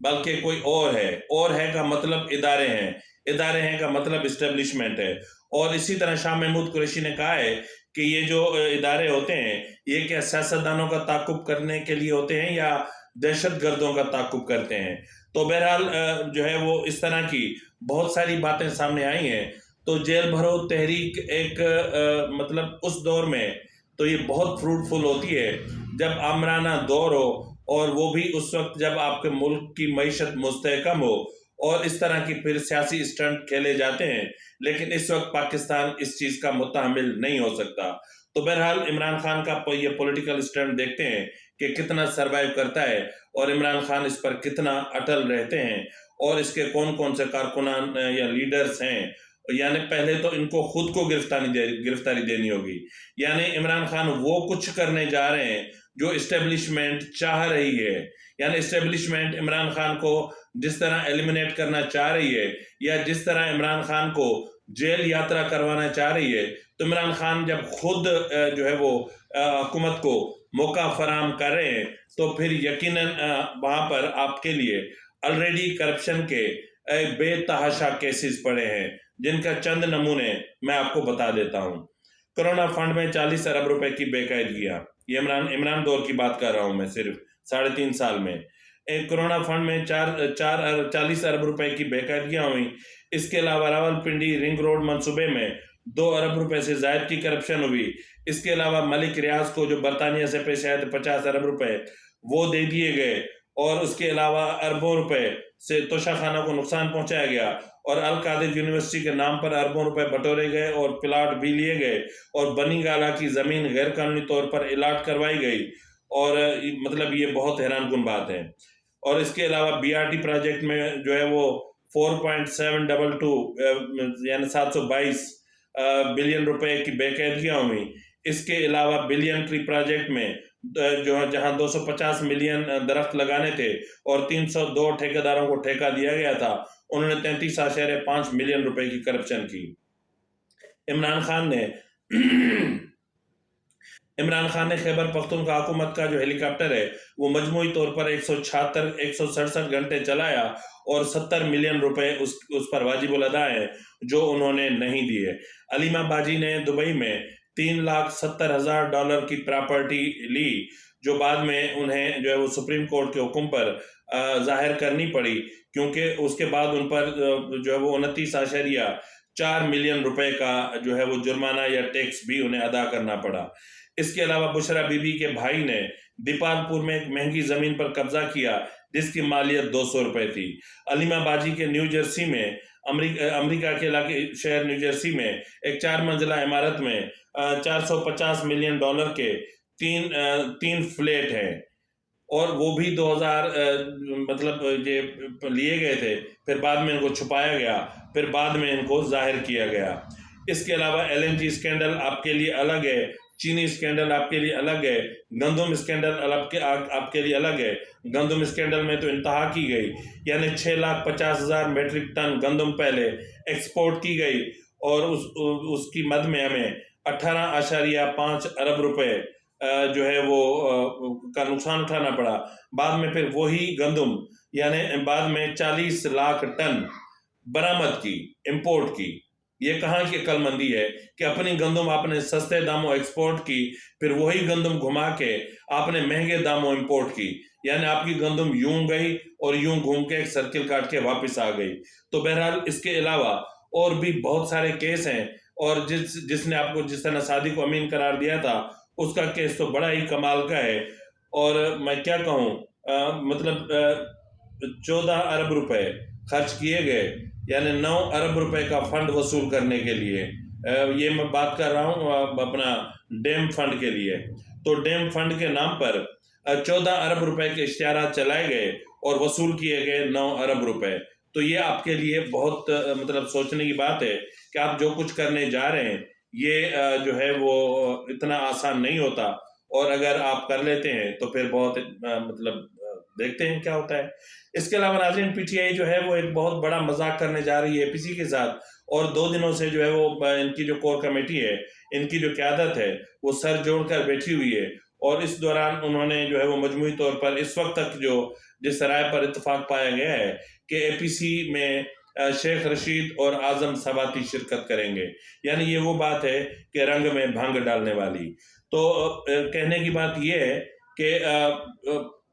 بلکہ کوئی اور ہے کا مطلب ادارے ہیں کا مطلب اسٹیبلشمنٹ ہے. اور اسی طرح شاہ محمود قریشی نے کہا ہے کہ یہ جو ادارے ہوتے ہیں یہ کیا سیاستدانوں کا تعاقب کرنے کے لیے ہوتے ہیں یا دہشت گردوں کا تعاقب کرتے ہیں. تو بہرحال جو ہے وہ اس طرح کی بہت ساری باتیں سامنے آئی ہیں. تو جیل بھرو تحریک ایک مطلب اس دور میں تو یہ بہت فروٹفل ہوتی ہے جب آمرانہ دور ہو، اور وہ بھی اس وقت جب آپ کے ملک کی معیشت مستحکم ہو اور اس طرح کی پھر سیاسی اسٹنٹ کھیلے جاتے ہیں. لیکن اس وقت پاکستان اس چیز کا متحمل نہیں ہو سکتا. تو بہرحال عمران خان کا یہ پولیٹیکل اسٹنٹ دیکھتے ہیں کہ کتنا سروائیو کرتا ہے اور عمران خان اس پر کتنا اٹل رہتے ہیں، اور اس کے کون کون سے کارکنان یا لیڈرز ہیں. یعنی پہلے تو ان کو خود کو گرفتاری دینی ہوگی. یعنی عمران خان وہ کچھ کرنے جا رہے ہیں جو اسٹیبلشمنٹ چاہ رہی ہے. یعنی اسٹیبلشمنٹ عمران خان کو جس طرح ایلیمنیٹ کرنا چاہ رہی ہے یا جس طرح عمران خان کو جیل یاترا کروانا چاہ رہی ہے، تو عمران خان جب خود جو ہے وہ حکومت کو موقع فراہم کر رہے ہیں تو پھر یقیناً وہاں پر آپ کے لیے آلریڈی کرپشن کے بے تحاشا کیسز پڑے ہیں، جن کا چند نمونے میں آپ کو بتا دیتا ہوں. کرونا فنڈ میں 40 ارب روپے کی بے قاعدگیاں، یہ عمران دور کی بات کر رہا ہوں میں، صرف 3.5 سال میں کرونا فنڈ میں 40 ارب روپے کی بے قاعدگیاں ہوئیں. اس کے علاوہ راول پنڈی رنگ روڈ منصوبے میں 2 ارب روپے سے زائد کی کرپشن ہوئی. اس کے علاوہ ملک ریاض کو جو برطانیہ سے پیسے آئے تھے 50 ارب روپے وہ دے دیے گئے، اور اس کے علاوہ اربوں روپے سے توشہ خانہ کو نقصان پہنچایا گیا، اور القادر یونیورسٹی کے نام پر اربوں روپے بٹورے گئے اور پلاٹ بھی لیے گئے، اور بنی گالہ کی زمین غیر قانونی طور پر الاٹ کروائی گئی. اور مطلب یہ بہت حیران کن بات ہے. اور اس کے علاوہ بی آر ٹی پروجیکٹ میں جو ہے وہ 4.722 یعنی 722 بلین روپے کی بے قاعدگیاں ہوئیں. اس کے علاوہ بلین ٹری پروجیکٹ میں جہاں 250 ملین درخت لگانے تھے اور 302 ٹھیکیداروں کو ٹھیکہ دیا گیا تھا، انہوں نے 33.5 ملین روپے کی کرپشن کی. عمران خان نے خیبر پختونخوا حکومت کا جو ہیلی کاپٹر ہے وہ مجموعی طور پر 167 گھنٹے چلایا، اور 70 ملین روپے اس پر واجب الادا ہیں جو انہوں نے نہیں دیے. علیمہ باجی نے دبئی میں $370,000 کی پراپرٹی لی، جو بعد میں انہیں جو ہے وہ سپریم کورٹ کے حکم پر ظاہر کرنی پڑی، کیونکہ اس کے بعد ان پر جو ہے وہ 29.4 ملین روپے کا جو ہے وہ جرمانہ یا ٹیکس بھی انہیں ادا کرنا پڑا. اس کے علاوہ بشرا بی بی کے بھائی نے دیپال پور میں ایک مہنگی زمین پر قبضہ کیا جس کی مالیت 200 روپے تھی. علیمہ باجی کے نیو جرسی میں امریکہ کے علاقے شہر نیو جرسی میں ایک 4 منزلہ عمارت میں $450 ملین کے 3 فلیٹ ہیں، اور وہ بھی 2000 مطلب یہ لیے گئے تھے، پھر بعد میں ان کو چھپایا گیا، پھر بعد میں ان کو ظاہر کیا گیا. اس کے علاوہ ایل این جی اسکینڈل آپ کے لیے الگ ہے، چینی اسکینڈل آپ کے لیے الگ ہے، گندم اسکینڈل آپ کے لیے الگ ہے. گندم اسکینڈل میں تو انتہا کی گئی، یعنی 6,50,000 میٹرک ٹن گندم پہلے ایکسپورٹ کی گئی، اور اس کی مد میں ہمیں 18.5 ارب روپے جو ہے وہ کا نقصان اٹھانا پڑا. بعد میں پھر وہی گندم یعنی بعد میں 40 لاکھ ٹن برآمد کی، امپورٹ کی. یہ کہاں کی عقل مندی ہے کہ اپنی گندم آپ نے سستے داموں ایکسپورٹ کی، پھر وہی گندم گھما کے آپ نے مہنگے داموں امپورٹ کی. یعنی آپ کی گندم یوں گئی اور یوں گھوم کے ایک سرکل کاٹ کے واپس آ گئی. تو بہرحال اس کے علاوہ اور بھی بہت سارے کیس ہیں، اور جس نے آپ کو جس طرح سعدی کو امین قرار دیا تھا اس کا کیس تو بڑا ہی کمال کا ہے. اور میں کیا کہوں، مطلب 14 ارب روپے خرچ کیے گئے، یعنی 9 ارب روپے کا فنڈ وصول کرنے کے لیے. یہ میں بات کر رہا ہوں اپنا ڈیم فنڈ کے لیے. تو ڈیم فنڈ کے نام پر 14 ارب روپے کے اشتہارات چلائے گئے اور وصول کیے گئے 9 ارب روپے. تو یہ آپ کے لیے بہت مطلب سوچنے کی بات ہے کہ آپ جو کچھ کرنے جا رہے ہیں یہ جو ہے وہ اتنا آسان نہیں ہوتا، اور اگر آپ کر لیتے ہیں تو پھر بہت مطلب دیکھتے ہیں کیا ہوتا ہے. اس کے علاوہ ناظرین، پی ٹی آئی جو ہے وہ ایک بہت بڑا مذاق کرنے جا رہی ہے اے پی سی کے ساتھ، اور 2 دنوں سے جو ہے وہ ان کی جو کور کمیٹی ہے، ان کی جو قیادت ہے وہ سر جوڑ کر بیٹھی ہوئی ہے، اور اس دوران انہوں نے جو ہے وہ مجموعی طور پر اس وقت تک جو جس رائے پر اتفاق پایا گیا ہے کہ اے پی سی میں شیخ رشید اور اعظم سواتی شرکت کریں گے، یعنی یہ وہ بات ہے کہ رنگ میں بھنگ ڈالنے والی۔ تو کہنے کی بات یہ ہے کہ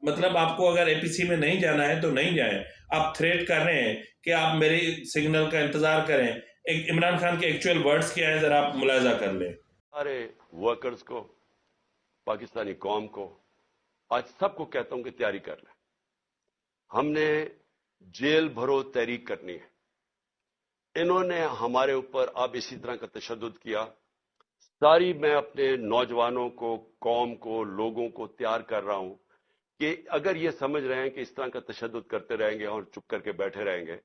مطلب آپ کو اگر اے پی سی میں نہیں جانا ہے تو نہیں جائیں، آپ تھریٹ کر رہے ہیں کہ آپ میری سگنل کا انتظار کریں۔ ایک عمران خان کے ایکچوئل ورڈز کیا ہے ذرا آپ ملاحظہ کر لیں۔ سارے ورکرز کو، پاکستانی قوم کو، آج سب کو کہتا ہوں کہ تیاری کر لیں۔ ہم نے جیل بھرو تحریک کرنی ہے۔ انہوں نے ہمارے اوپر اب اسی طرح کا تشدد کیا۔ ساری میں اپنے نوجوانوں کو، قوم کو، لوگوں کو تیار کر رہا ہوں کہ اگر یہ سمجھ رہے ہیں کہ اس طرح کا تشدد کرتے رہیں گے اور چپ کر کے بیٹھے رہیں گے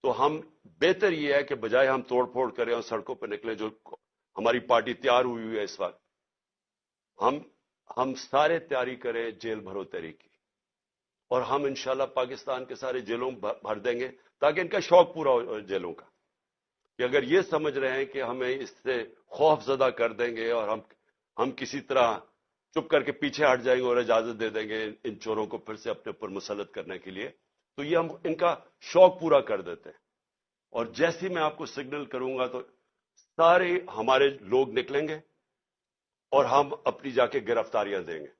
تو ہم بہتر یہ ہے کہ بجائے ہم توڑ پھوڑ کریں اور سڑکوں پہ نکلیں، جو ہماری پارٹی تیار ہوئی ہے اس وقت، ہم سارے تیاری کریں جیل بھرو تحریک کی، اور ہم انشاءاللہ پاکستان کے سارے جیلوں بھر دیں گے تاکہ ان کا شوق پورا ہو جیلوں کا، کہ اگر یہ سمجھ رہے ہیں کہ ہمیں اس سے خوف زدہ کر دیں گے اور ہم کسی طرح چپ کر کے پیچھے ہٹ جائیں گے اور اجازت دے دیں گے ان چوروں کو پھر سے اپنے اوپر مسلط کرنے کے لیے، تو یہ ہم ان کا شوق پورا کر دیتے ہیں۔ اور جیسے میں آپ کو سگنل کروں گا تو سارے ہمارے لوگ نکلیں گے اور ہم اپنی جا کے گرفتاریاں دیں گے۔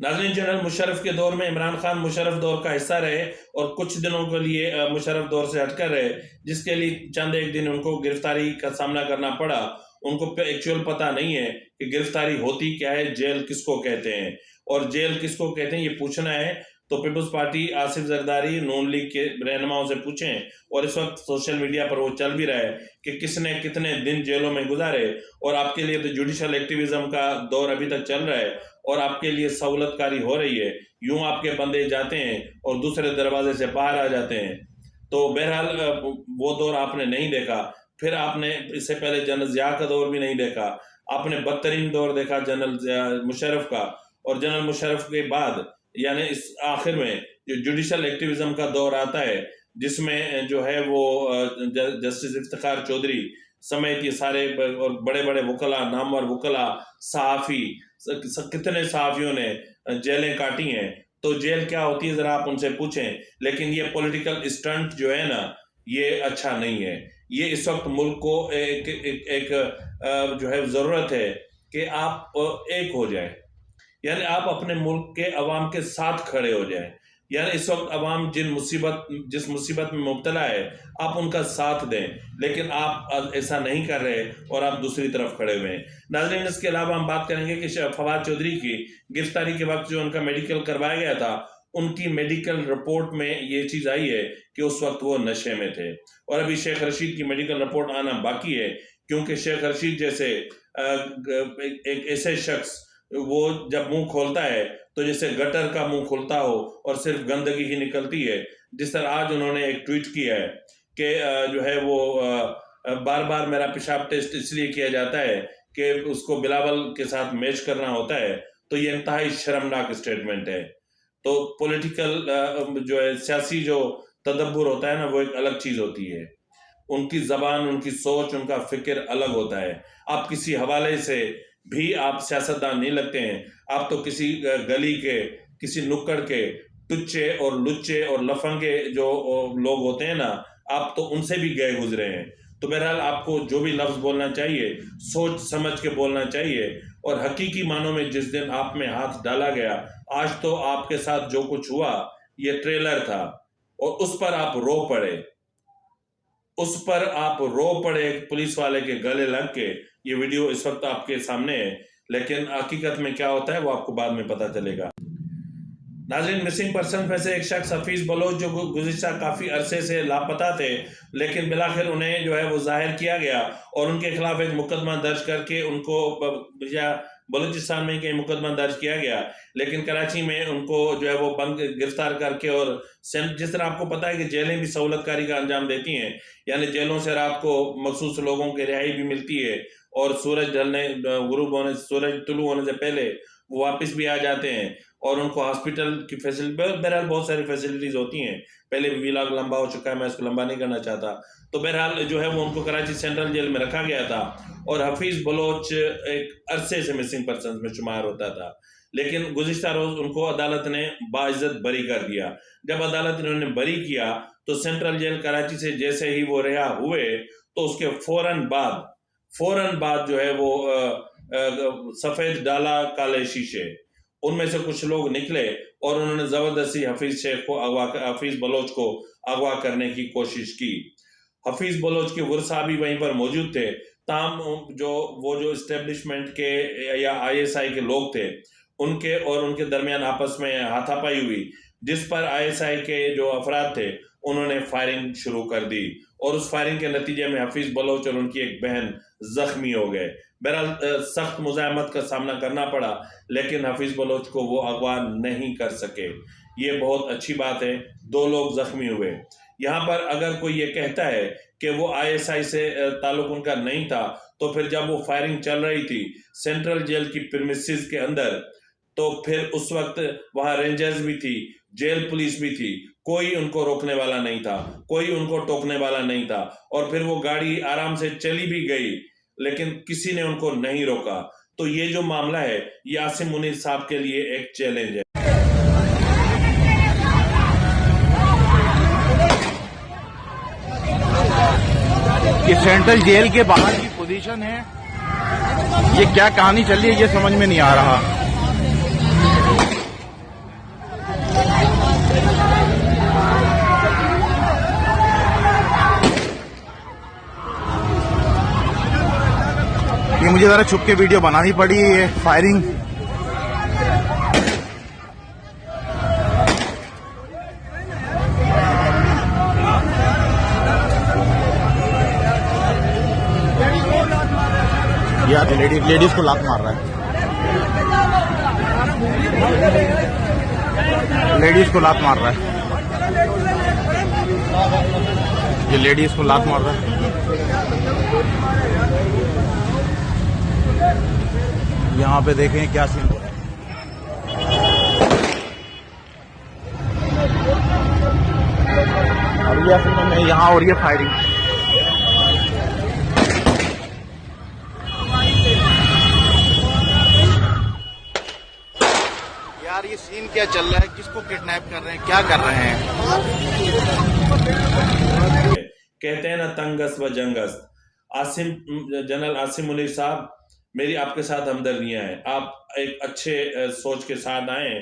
ناظرین، جنرل مشرف کے دور میں عمران خان مشرف دور کا حصہ رہے اور کچھ دنوں کے لیے مشرف دور سے ہٹ کر رہے، جس کے لیے چند ایک دن ان کو گرفتاری کا سامنا کرنا پڑا۔ ان کو ایکچوئل پتہ نہیں ہے کہ گرفتاری ہوتی کیا ہے، جیل کس کو کہتے ہیں، اور جیل کس کو کہتے ہیں یہ پوچھنا ہے تو پیپلز پارٹی آصف زرداری نون لیگ کے رہنماؤں سے پوچھیں، اور اس وقت سوشل میڈیا پر وہ چل بھی رہا ہے کہ کس نے کتنے دن جیلوں میں گزارے، اور آپ کے لیے تو جوڈیشل ایکٹیویزم کا دور ابھی تک چل رہا ہے اور آپ کے لیے سہولت کاری ہو رہی ہے، یوں آپ کے بندے جاتے ہیں اور دوسرے دروازے سے باہر آ جاتے ہیں۔ تو بہرحال وہ دور آپ نے نہیں دیکھا، پھر آپ نے اس سے پہلے جنرل ضیاء کا دور بھی نہیں دیکھا، آپ نے بدترین دور دیکھا جنرل مشرف کا، اور جنرل مشرف کے بعد یعنی اس آخر میں جو جوڈیشل ایکٹیویزم کا دور آتا ہے، جس میں جو ہے وہ جسٹس افتخار چودھری سمیت یہ سارے اور بڑے بڑے وکلاء، نامور وکلاء، صحافی، کتنے صحافیوں نے جیلیں کاٹی ہیں۔ تو جیل کیا ہوتی ہے ذرا آپ ان سے پوچھیں، لیکن یہ پولیٹیکل اسٹنٹ جو ہے نا یہ اچھا نہیں ہے۔ یہ اس وقت ملک کو ایک جو ہے ضرورت ہے کہ آپ ایک ہو جائیں، یعنی آپ اپنے ملک کے عوام کے ساتھ کھڑے ہو جائیں، یعنی اس وقت عوام جس مصیبت میں مبتلا ہے آپ ان کا ساتھ دیں، لیکن آپ ایسا نہیں کر رہے اور آپ دوسری طرف کھڑے ہوئے ہیں۔ ناظرین، اس کے علاوہ ہم بات کریں گے کہ فواد چودھری کی گرفتاری کے وقت جو ان کا میڈیکل کروایا گیا تھا، ان کی میڈیکل رپورٹ میں یہ چیز آئی ہے کہ اس وقت وہ نشے میں تھے، اور ابھی شیخ رشید کی میڈیکل رپورٹ آنا باقی ہے، کیونکہ شیخ رشید جیسے ایک ایسے شخص وہ جب منہ کھولتا ہے تو جیسے گٹر کا منہ کھلتا ہو اور صرف گندگی ہی نکلتی ہے، جس طرح آج انہوں نے ایک ٹویٹ کیا ہے کہ جو ہے وہ بار بار میرا پیشاب ٹیسٹ اس لیے کیا جاتا ہے کہ اس کو بلاول کے ساتھ میچ کرنا ہوتا ہے، تو یہ انتہائی شرمناک اسٹیٹمنٹ ہے۔ تو پولیٹیکل جو ہے سیاسی جو تدبر ہوتا ہے نا وہ ایک الگ چیز ہوتی ہے، ان کی زبان، ان کی سوچ، ان کا فکر الگ ہوتا ہے۔ آپ کسی حوالے سے بھی آپ سیاستدان نہیں لگتے ہیں، آپ تو کسی گلی کے، کسی نکڑ کے ٹچے اور لچے اور لفنگے جو لوگ ہوتے ہیں نا، آپ تو ان سے بھی گئے گزرے ہیں۔ تو بہرحال آپ کو جو بھی لفظ بولنا چاہیے سوچ سمجھ کے بولنا چاہیے، اور حقیقی معنوں میں جس دن آپ میں ہاتھ ڈالا گیا، آج تو آپ کے ساتھ جو کچھ ہوا یہ ٹریلر تھا، اور اس پر آپ رو پڑے، پولیس والے کے گلے لگ کے۔ یہ ویڈیو اس وقت آپ کے سامنے ہے، لیکن حقیقت میں کیا ہوتا ہے وہ آپ کو بعد میں پتہ چلے گا۔ ناظرین، مسنگ پرسن میں سے ایک شخص حفیظ بلوچ جو گزشتہ کافی عرصے سے لاپتہ تھے، لیکن بلاخر انہیں جو ہے وہ ظاہر کیا گیا اور ان کے خلاف ایک مقدمہ درج کر کے ان کو بلوچستان میں کہیں مقدمہ درج کیا گیا، لیکن کراچی میں ان کو جو ہے وہ گرفتار کر کے، اور جس طرح آپ کو پتہ ہے کہ جیلیں بھی سہولت کاری کا انجام دیتی ہیں، یعنی جیلوں سے رات کو مخصوص لوگوں کی رہائی بھی ملتی ہے، اور سورج طلوع ہونے سے پہلے وہ واپس بھی آ جاتے ہیں اور ان کو ہاسپٹل کی فیسلٹی، بہرحال بہت ساری فیسلٹیز ہوتی ہیں. پہلے بھی ویلاگ لمبا ہو چکا ہے، میں اس کو لمبا نہیں کرنا چاہتا. تو بہرحال جو ہے وہ ان کو کراچی سینٹرل جیل میں رکھا گیا تھا اور حفیظ بلوچ ایک عرصے سے مسنگ پرسنز میں شمار ہوتا تھا. لیکن گزشتہ روز ان کو عدالت نے باعزت بری کر دیا. جب عدالت نے انہیں بری کیا تو سینٹرل جیل کراچی سے جیسے ہی وہ رہا ہوئے تو اس کے فوراً بعد جو ہے وہ سفید ڈالا کالے شیشے، ان میں سے کچھ لوگ نکلے اور انہوں نے زبردستی حفیظ بلوچ کو اغوا کرنے کی کوشش کی. حفیظ بلوچ کے ورثاء بھی وہیں پر موجود تھے. تاہم جو اسٹیبلشمنٹ کے یا آئی ایس آئی کے لوگ تھے ان کے اور ان کے درمیان آپس میں ہاتھا پائی ہوئی، جس پر آئی ایس آئی کے جو افراد تھے انہوں نے فائرنگ شروع کر دی اور اس فائرنگ کے نتیجے میں حفیظ بلوچ اور ان کی ایک بہن زخمی ہو گئے. بہرحال سخت مزاحمت کا سامنا کرنا پڑا لیکن حفیظ بلوچ کو وہ اغوا نہیں کر سکے. یہ بہت اچھی بات ہے. 2 لوگ زخمی ہوئے. یہاں پر اگر کوئی یہ کہتا ہے کہ وہ آئی ایس آئی سے تعلق ان کا نہیں تھا تو پھر جب وہ فائرنگ چل رہی تھی سینٹرل جیل کی پریمیسز کے اندر تو پھر اس وقت وہاں رینجرز بھی تھی، جیل پولیس بھی تھی، کوئی ان کو روکنے والا نہیں تھا، کوئی ان کو ٹوکنے والا نہیں تھا. اور پھر وہ گاڑی آرام سے چلی بھی گئی لیکن کسی نے ان کو نہیں روکا. تو یہ جو معاملہ ہے یہ عاصم منیر صاحب کے لیے ایک چیلنج ہے. کہ سینٹرل جیل کے باہر کی پوزیشن ہے، یہ کیا کہانی چل رہی ہے یہ سمجھ میں نہیں آ رہا. یہ مجھے ذرا چھپ کے ویڈیو بنانی پڑی ہے. فائرنگ لیڈیز کو لات مار رہا ہے، لیڈیز کو لات مار رہا ہے، یہ لیڈیز کو لات مار رہا ہے. یہاں پہ دیکھیں کیا سین ہو رہا ہے. اور یہ اصل میں یہاں اور یہ فائرنگ یار، یہ سین کیا چل رہا ہے؟ کس کو کڈنیپ کر رہے ہیں؟ کیا کر رہے ہیں؟ کہتے ہیں نا تنگس و جنگس. جنرل عاصم منیر صاحب، میری آپ کے ساتھ ہمدردیاں ہیں. آپ ایک اچھے سوچ کے ساتھ آئیں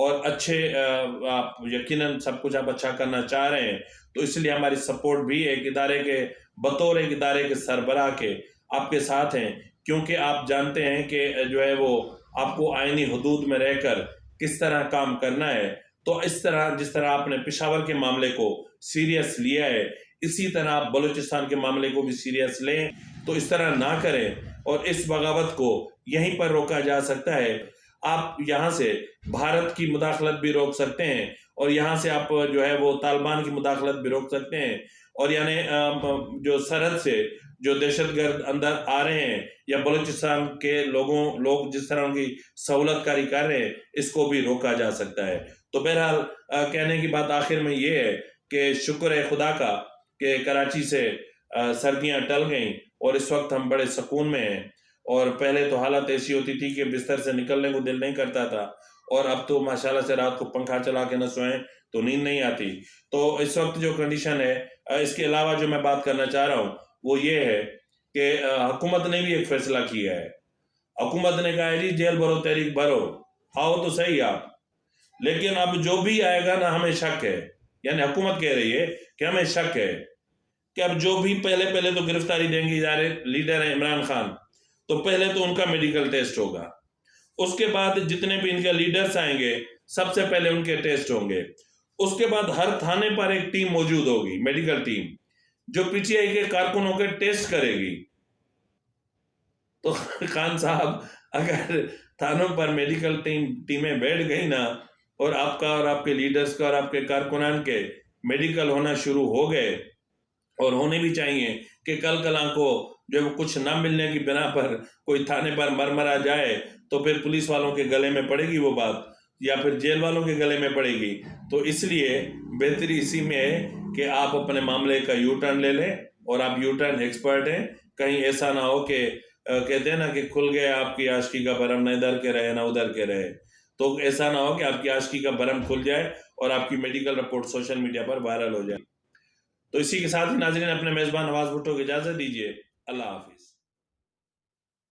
اور اچھے آپ یقیناً سب کچھ آپ اچھا کرنا چاہ رہے ہیں تو اس لیے ہماری سپورٹ بھی ایک ادارے کے بطور ایک ادارے کے سربراہ کے آپ کے ساتھ ہیں، کیونکہ آپ جانتے ہیں کہ جو ہے وہ آپ کو آئینی حدود میں رہ کر کس طرح کام کرنا ہے. تو اس طرح جس طرح آپ نے پشاور کے معاملے کو سیریس لیا ہے اسی طرح آپ بلوچستان کے معاملے کو بھی سیریس لیں. تو اس طرح نہ کریں اور اس بغاوت کو یہیں پر روکا جا سکتا ہے. آپ یہاں سے بھارت کی مداخلت بھی روک سکتے ہیں اور یہاں سے آپ جو ہے وہ طالبان کی مداخلت بھی روک سکتے ہیں. اور یعنی جو سرحد سے جو دہشت گرد اندر آ رہے ہیں یا بلوچستان کے لوگ جس طرح ان کی سہولت کاری کر رہے ہیں اس کو بھی روکا جا سکتا ہے. تو بہرحال کہنے کی بات آخر میں یہ ہے کہ شکر ہے خدا کا کہ کراچی سے سردیاں ٹل گئیں اور اس وقت ہم بڑے سکون میں ہیں. اور پہلے تو حالت ایسی ہوتی تھی کہ بستر سے نکلنے کو دل نہیں کرتا تھا اور اب تو ماشاءاللہ سے رات کو پنکھا چلا کے نہ سوئیں تو نیند نہیں آتی. تو اس وقت جو کنڈیشن ہے، اس کے علاوہ جو میں بات کرنا چاہ رہا ہوں وہ یہ ہے کہ حکومت نے بھی ایک فیصلہ کیا ہے. حکومت نے کہا ہے جی جیل بھرو تحریک بھرو، آؤ تو صحیح آپ، لیکن اب جو بھی آئے گا نا ہمیں شک ہے، یعنی حکومت کہہ رہی ہے کہ ہمیں شک ہے کہ اب جو بھی پہلے تو گرفتاری دیں گے ادارے لیڈر ہیں عمران خان، تو پہلے تو ان کا میڈیکل ٹیسٹ ہوگا، اس کے بعد جتنے بھی ان کے لیڈرز آئیں گے سب سے پہلے ان کے ٹیسٹ ہوں گے. اس کے بعد ہر تھانے پر ایک ٹیم موجود ہوگی، میڈیکل ٹیم، جو پی ٹی آئی کے کارکنوں کے ٹیسٹ کرے گی. تو خان صاحب اگر تھانوں پر میڈیکل ٹیمیں بیٹھ گئی نا اور آپ کا اور آپ کے لیڈرز کا اور آپ کے کارکنان کے میڈیکل ہونا شروع ہو گئے، اور ہونے بھی چاہیے کہ کل کلاں کو جو وہ کچھ نہ ملنے کی بنا پر کوئی تھانے پر مرمرا جائے تو پھر پولیس والوں کے گلے میں پڑے گی وہ بات، یا پھر جیل والوں کے گلے میں پڑے گی. تو اس لیے بہتری اسی میں ہے کہ آپ اپنے معاملے کا یو ٹرن لے لیں، اور آپ یو ٹرن ایکسپرٹ ہیں. کہیں ایسا نہ ہو کہ کہتے ہیں نا کہ کھل گیا آپ کی عاشقی کا بھرم، نہ ادھر کے رہے نہ ادھر کے رہے. تو ایسا نہ ہو کہ آپ کی عاشقی کا بھرم کھل جائے اور آپ کی میڈیکل رپورٹ سوشل میڈیا پر وائرل ہو جائے. تو اسی کے ساتھ ہی ناظرین اپنے میزبان نواز بھٹو کو اجازت دیجیے. اللہ حافظ.